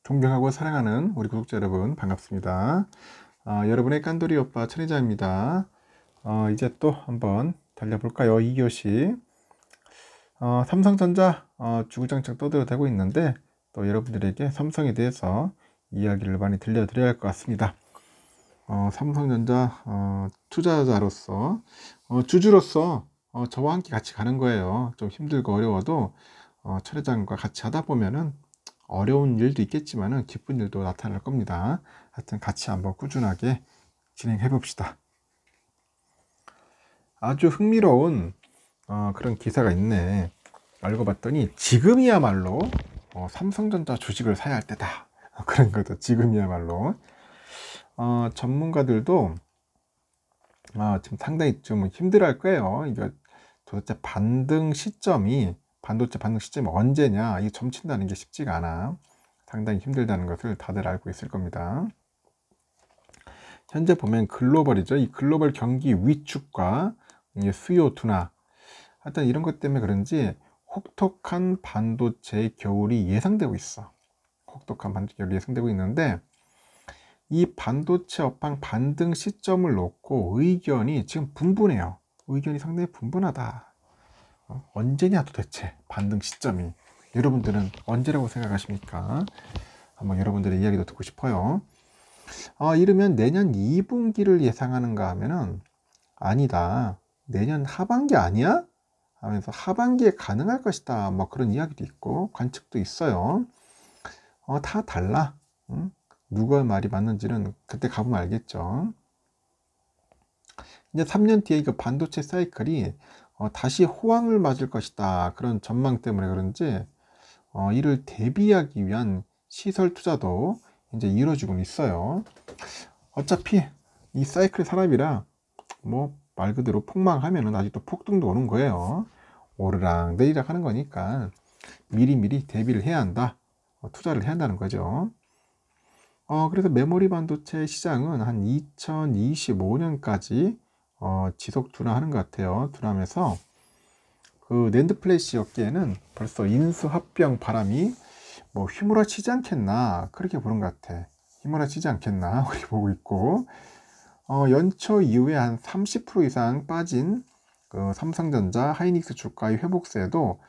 존경하고 사랑하는 우리 구독자 여러분 반갑습니다. 여러분의 깐돌이 오빠 천혜자입니다. 이제 또 한번 달려볼까요? 2교시 삼성전자 주구장창 떠들어대고 있는데 또 여러분들에게 삼성에 대해서 이야기를 많이 들려드려야 할 것 같습니다. 삼성전자 투자자로서 주주로서 저와 함께 같이 가는 거예요. 좀 힘들고 어려워도 천회장과 같이 하다 보면은 어려운 일도 있겠지만은 기쁜 일도 나타날 겁니다. 하여튼 같이 한번 꾸준하게 진행해 봅시다. 아주 흥미로운 그런 기사가 있네. 알고 봤더니 지금이야말로 삼성전자 주식을 사야 할 때다. 그런 거죠. 지금이야말로. 전문가들도 지금 상당히 좀 힘들어 할 거예요. 이거 도대체 반도체 반등 시점이 언제냐, 이 점친다는 게 쉽지가 않아. 상당히 힘들다는 것을 다들 알고 있을 겁니다. 현재 보면 글로벌이죠. 이 글로벌 경기 위축과 수요 둔화, 하여튼 이런 것 때문에 그런지 혹독한 반도체 겨울이 예상되고 있어. 혹독한 반도체 겨울이 예상되고 있는데, 이 반도체 업황 반등 시점을 놓고 의견이 지금 분분해요. 의견이 상당히 분분하다. 언제냐 도대체 반등 시점이. 여러분들은 언제라고 생각하십니까? 한번 여러분들의 이야기도 듣고 싶어요. 이러면 내년 2분기를 예상하는가 하면은 아니다, 내년 하반기 아니야? 하면서 하반기에 가능할 것이다, 뭐 그런 이야기도 있고 관측도 있어요. 다 달라. 누가 말이 맞는지는 그때 가보면 알겠죠. 이제 3년 뒤에 이거 반도체 사이클이 다시 호황을 맞을 것이다, 그런 전망 때문에 그런지 이를 대비하기 위한 시설 투자도 이제 이루어지고 있어요. 어차피 이 사이클 산업이라 뭐 말 그대로 폭망하면은 아직도 폭등도 오는 거예요. 오르락 내리락 하는 거니까 미리미리 대비를 해야 한다. 투자를 해야 한다는 거죠. 그래서 메모리 반도체 시장은 한 2025년까지 지속 둔화하는 것 같아요. 둔화하면서 그 낸드 플래시 업계에는 벌써 인수합병 바람이 뭐 휘몰아치지 않겠나, 그렇게 보는 것 같아. 휘몰아치지 않겠나 우리 보고 있고, 연초 이후에 한 30% 이상 빠진 그 삼성전자, 하이닉스 주가의 회복세에도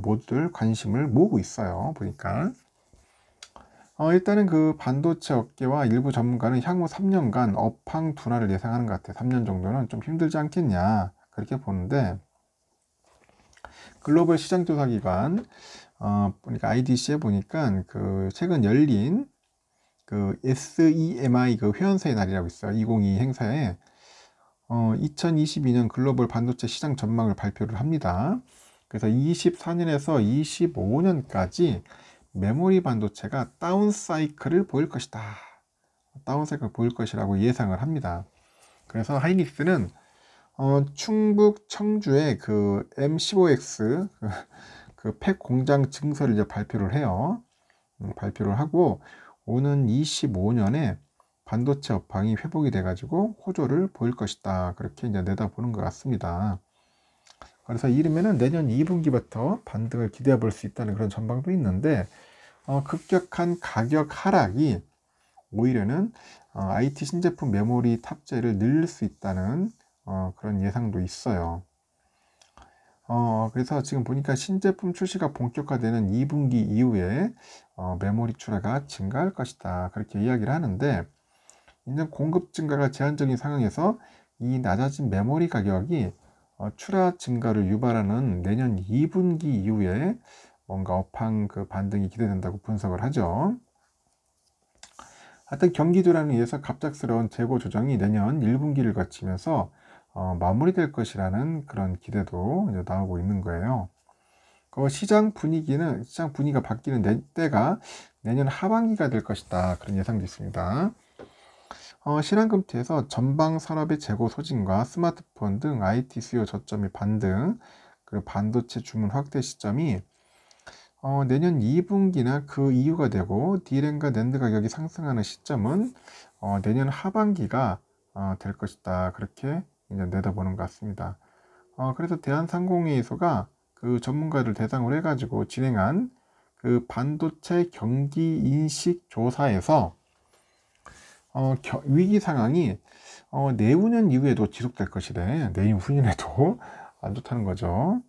모두들 관심을 모으고 있어요. 보니까 일단은 그 반도체 업계와 일부 전문가는 향후 3년간 업황 둔화를 예상하는 것 같아요. 3년 정도는 좀 힘들지 않겠냐, 그렇게 보는데, 글로벌 시장조사기관 보니까 IDC에 보니까 그 최근 열린 그 SEMI 그 회원사의 날이라고 있어요. 2022 행사에 2022년 글로벌 반도체 시장 전망을 발표를 합니다. 그래서 24년에서 25년까지 메모리 반도체가 다운 사이클을 보일 것이다. 다운 사이클을 보일 것이라고 예상을 합니다. 그래서 하이닉스는 충북 청주의 그 M15X 그 팩 공장 증설을 이제 발표를 해요. 발표를 하고 오는 25년에 반도체 업황이 회복이 돼가지고 호조를 보일 것이다, 그렇게 이제 내다보는 것 같습니다. 그래서 이르면은 내년 2분기부터 반등을 기대해 볼 수 있다는 그런 전망도 있는데, 급격한 가격 하락이 오히려는 IT 신제품 메모리 탑재를 늘릴 수 있다는 그런 예상도 있어요. 그래서 지금 보니까 신제품 출시가 본격화되는 2분기 이후에 메모리 출하가 증가할 것이다, 그렇게 이야기를 하는데, 이제 공급 증가가 제한적인 상황에서 이 낮아진 메모리 가격이 출하 증가를 유발하는 내년 2분기 이후에 뭔가 업황 그 반등이 기대된다고 분석을 하죠. 하여튼 경기 둔화에 의해서 갑작스러운 재고 조정이 내년 1분기를 거치면서 마무리될 것이라는 그런 기대도 이제 나오고 있는 거예요. 그 시장 분위기가 바뀌는 때가 내년 하반기가 될 것이다, 그런 예상도 있습니다. 신한금투에서 전방 산업의 재고 소진과 스마트폰 등 IT 수요 저점의 반등, 그리고 반도체 주문 확대 시점이 내년 2분기나 그 이후가 되고, D램과 낸드 가격이 상승하는 시점은 내년 하반기가 될 것이다, 그렇게 이제 내다보는 것 같습니다. 그래서 대한상공회의소가 그 전문가들 대상으로 해가지고 진행한 그 반도체 경기 인식 조사에서 위기 상황이 내후년 이후에도 지속될 것이래. 내후년에도 안 좋다는 거죠.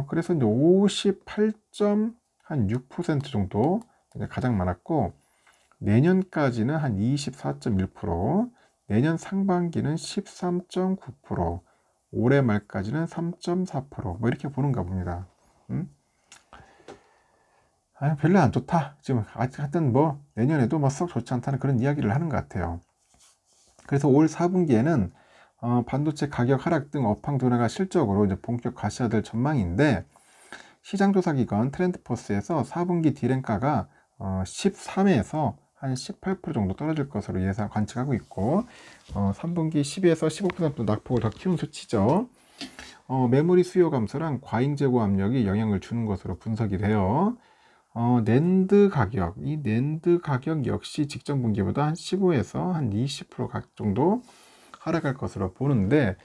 그래서 이제 58.6% 정도 가장 많았고, 내년까지는 한 24.1%, 내년 상반기는 13.9%, 올해 말까지는 3.4%, 뭐 이렇게 보는가 봅니다. 별로 안 좋다. 지금 하여튼 뭐 내년에도 뭐 썩 좋지 않다는 그런 이야기를 하는 것 같아요. 그래서 올 4분기에는 반도체 가격 하락 등 업황 둔화가 실적으로 이제 본격 가시화될 전망인데, 시장조사기관 트렌드포스에서 4분기 디램가가 13에서 한 18% 정도 떨어질 것으로 예상 관측하고 있고, 3분기 10에서 15% 낙폭을 더 키운 수치죠. 메모리 수요 감소랑 과잉 재고 압력이 영향을 주는 것으로 분석이 돼요. 낸드 가격, 이 낸드 가격 역시 직전 분기보다 한 15에서 한 20% 정도 하락할 것으로 보는데,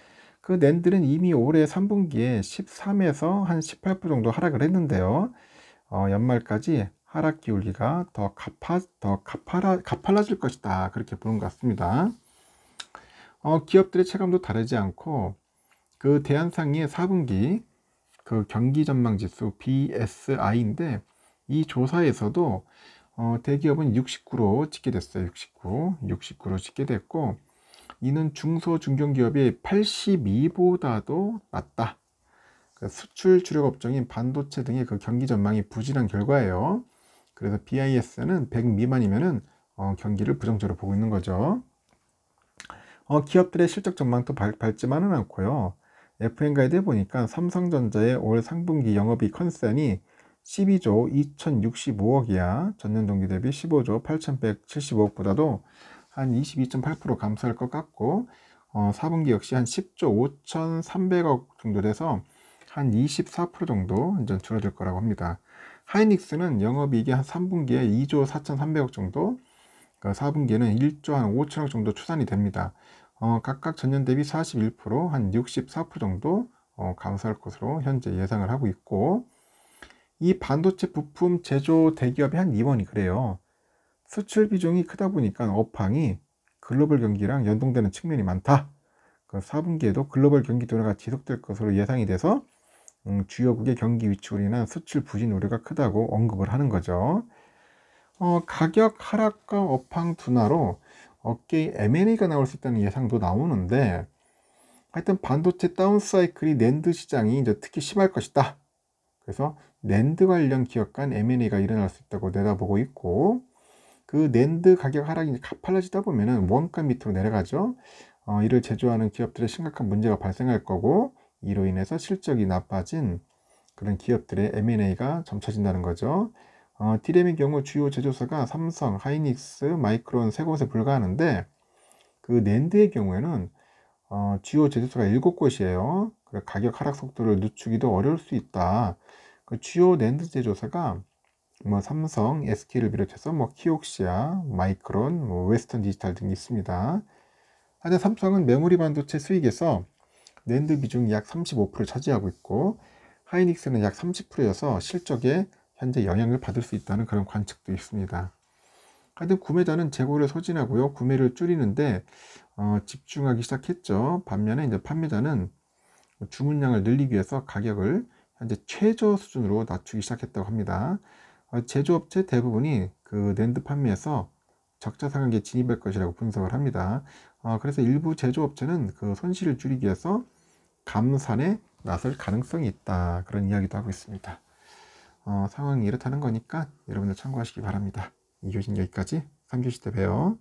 그 낸드는 이미 올해 3분기에 13에서 한 18% 정도 하락을 했는데요. 연말까지 하락 기울기가 더 가팔라질 것이다, 그렇게 보는 것 같습니다. 기업들의 체감도 다르지 않고, 그 대한상의의 4분기 그 경기 전망 지수 BSI인데, 이 조사에서도 대기업은 69로 찍게 됐어요. 69로 찍게 됐고, 이는 중소 중견기업이 82보다도 낮다. 수출 주력 업종인 반도체 등의 그 경기 전망이 부진한 결과예요. 그래서 BIS는 100 미만이면은 경기를 부정적으로 보고 있는 거죠. 기업들의 실적 전망도 밝지만은 않고요. FN가이드에 보니까 삼성전자의 올 상분기 영업이익 컨센이 12조 2065억이야. 전년 동기 대비 15조 8175억보다도 한 22.8% 감소할 것 같고, 4분기 역시 한 10조 5300억 정도 돼서 한 24% 정도 이제 줄어들 거라고 합니다. 하이닉스는 영업이익이 한 3분기에 2조 4300억 정도, 4분기에는 1조 한 5천억 정도 추산이 됩니다. 각각 전년 대비 41%, 한 64% 정도 감소할 것으로 현재 예상을 하고 있고, 이 반도체 부품 제조 대기업의 한 임원이 그래요. 수출 비중이 크다 보니까 업황이 글로벌 경기랑 연동되는 측면이 많다. 4분기에도 글로벌 경기 둔화가 지속될 것으로 예상이 돼서 주요국의 경기 위축으로 인한 수출 부진 우려가 크다고 언급을 하는 거죠. 가격 하락과 업황 둔화로 업계에 M&A가 나올 수 있다는 예상도 나오는데, 하여튼 반도체 다운 사이클이 낸드 시장이 이제 특히 심할 것이다. 그래서 낸드 관련 기업 간 M&A가 일어날 수 있다고 내다보고 있고, 그 낸드 가격 하락이 가팔라지다 보면은 원가 밑으로 내려가죠. 이를 제조하는 기업들의 심각한 문제가 발생할 거고, 이로 인해서 실적이 나빠진 그런 기업들의 M&A가 점쳐진다는 거죠. 디램의 경우 주요 제조사가 삼성, 하이닉스, 마이크론 세 곳에 불과하는데, 그 낸드의 경우에는 주요 제조사가 7곳이에요. 가격 하락 속도를 늦추기도 어려울 수 있다. 그 주요 낸드 제조사가 뭐 삼성, SK를 비롯해서 뭐 키옥시아, 마이크론, 뭐 웨스턴 디지털 등이 있습니다. 하지만 삼성은 메모리 반도체 수익에서 낸드 비중이 약 35%를 차지하고 있고, 하이닉스는 약 30%여서 실적에 현재 영향을 받을 수 있다는 그런 관측도 있습니다. 하여튼 구매자는 재고를 소진하고요, 구매를 줄이는데 집중하기 시작했죠. 반면에 이제 판매자는 주문량을 늘리기 위해서 가격을 현재 최저 수준으로 낮추기 시작했다고 합니다. 제조업체 대부분이 그 낸드 판매에서 적자 상황에 진입할 것이라고 분석을 합니다. 그래서 일부 제조업체는 그 손실을 줄이기 위해서 감산에 나설 가능성이 있다, 그런 이야기도 하고 있습니다. 상황이 이렇다는 거니까 여러분들 참고하시기 바랍니다. 이 교신 여기까지. 3교시 때 봬요.